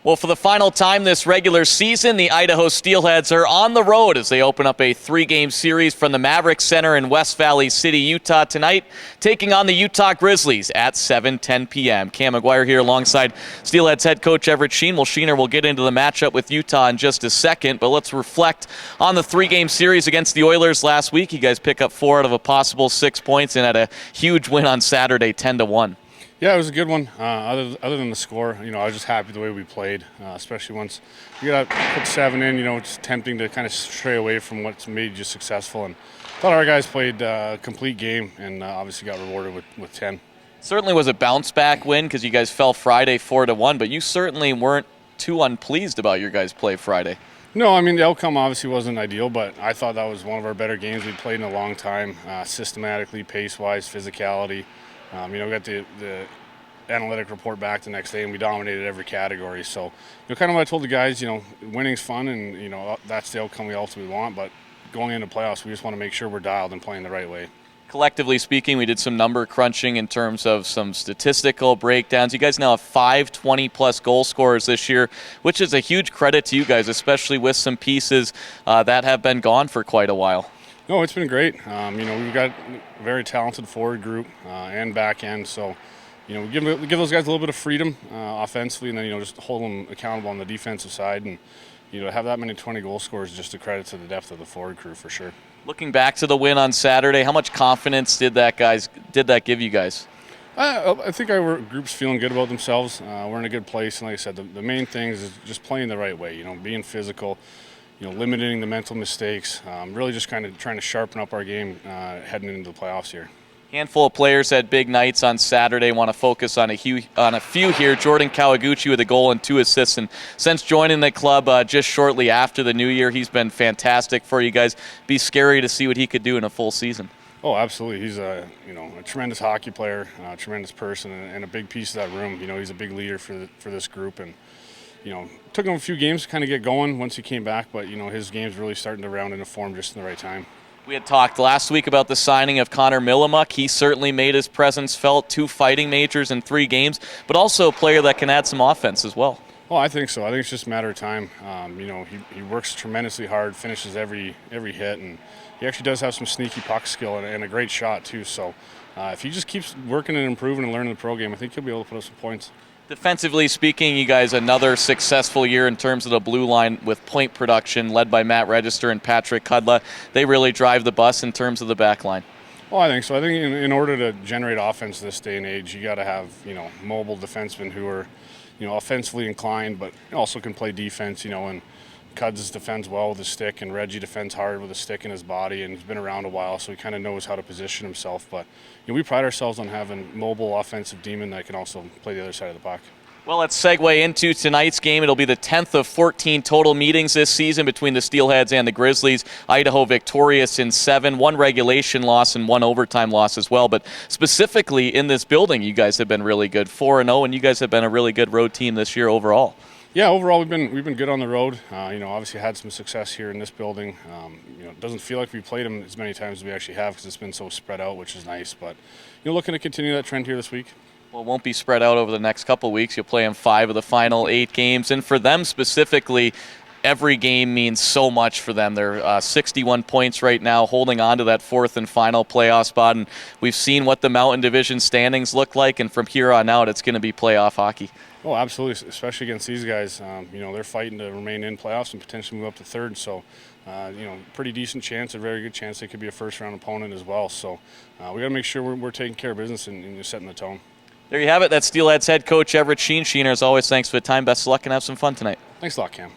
Well, for the final time this regular season, the Idaho Steelheads are on the road as they open up a 3-game series from the Maverick Center in West Valley City, Utah tonight, taking on the Utah Grizzlies at 7:10 p.m. Cam McGuire here alongside Steelheads head coach Everett Sheen. Well, Sheener will get into the matchup with Utah in just a second, but let's reflect on the 3-game series against the Oilers last week. You guys pick up 4 out of a possible 6 points and had a huge win on Saturday, 10-1. Yeah, it was a good one. Other than the score, I was just happy the way we played, especially once you got to put 7 in. It's tempting to kind of stray away from what's made you successful. And I thought our guys played a complete game and obviously got rewarded with 10. Certainly was a bounce-back win because you guys fell Friday 4-1, but you certainly weren't too unpleased about your guys' play Friday. No, the outcome obviously wasn't ideal, but I thought that was one of our better games we'd played in a long time, systematically, pace-wise, physicality. We got the analytic report back the next day, and we dominated every category. So, kind of what I told the guys, winning's fun, and, that's the outcome we ultimately want. But going into playoffs, we just want to make sure we're dialed and playing the right way. Collectively speaking, we did some number crunching in terms of some statistical breakdowns. You guys now have 5 20-plus goal scorers this year, which is a huge credit to you guys, especially with some pieces that have been gone for quite a while. No, it's been great. We've got a very talented forward group and back end. So, we give those guys a little bit of freedom offensively, and then, just hold them accountable on the defensive side. And, to have that many 20 goal scorers is just a credit to the depth of the forward crew for sure. Looking back to the win on Saturday, how much confidence did that give you guys? I think our group's feeling good about themselves. We're in a good place. And like I said, the main thing is just playing the right way, being physical, limiting the mental mistakes, really just kind of trying to sharpen up our game heading into the playoffs here. Handful of players had big nights on Saturday. Want to focus on a few here. Jordan Kawaguchi with a goal and 2 assists. And since joining the club just shortly after the new year, he's been fantastic for you guys. Be scary to see what he could do in a full season. Oh, absolutely. He's a tremendous hockey player, a tremendous person, and a big piece of that room. He's a big leader for this group, and took him a few games to kind of get going once he came back, but his game's really starting to round into form just in the right time. We had talked last week about the signing of Connor Milamuk. He certainly made his presence felt. 2 fighting majors in 3 games, but also a player that can add some offense as well. Oh, I think so. I think it's just a matter of time. He works tremendously hard, finishes every hit, and he actually does have some sneaky puck skill and a great shot too. So if he just keeps working and improving and learning the pro game, I think he'll be able to put up some points. Defensively speaking, you guys another successful year in terms of the blue line with point production led by Matt Register and Patrick Kudla. They really drive the bus in terms of the back line. Well, I think so. I think in order to generate offense this day and age, you got to have mobile defensemen who are offensively inclined, but also can play defense. And Cuds defends well with his stick, and Reggie defends hard with a stick in his body, and he's been around a while, so he kind of knows how to position himself. But we pride ourselves on having mobile offensive demon that can also play the other side of the puck. Well, let's segue into tonight's game. It'll be the 10th of 14 total meetings this season between the Steelheads and the Grizzlies. Idaho victorious in 7, 1 regulation loss and 1 overtime loss as well. But specifically in this building, you guys have been really good, 4-0, and you guys have been a really good road team this year overall. Yeah, overall we've been good on the road. Obviously had some success here in this building. It doesn't feel like we played them as many times as we actually have because it's been so spread out, which is nice. But looking to continue that trend here this week. Well, it won't be spread out over the next couple of weeks. You'll play in 5 of the final 8 games, and for them specifically, every game means so much for them. They're 61 points right now, holding on to that 4th and final playoff spot, and we've seen what the Mountain Division standings look like, and from here on out, it's going to be playoff hockey. Oh, absolutely, especially against these guys. They're fighting to remain in playoffs and potentially move up to 3rd, so pretty decent chance, a very good chance they could be a first-round opponent as well. So we got to make sure we're taking care of business and setting the tone. There you have it. That's Steelheads head coach Everett Sheen. Sheen, as always, thanks for the time. Best of luck and have some fun tonight. Thanks a lot, Cam.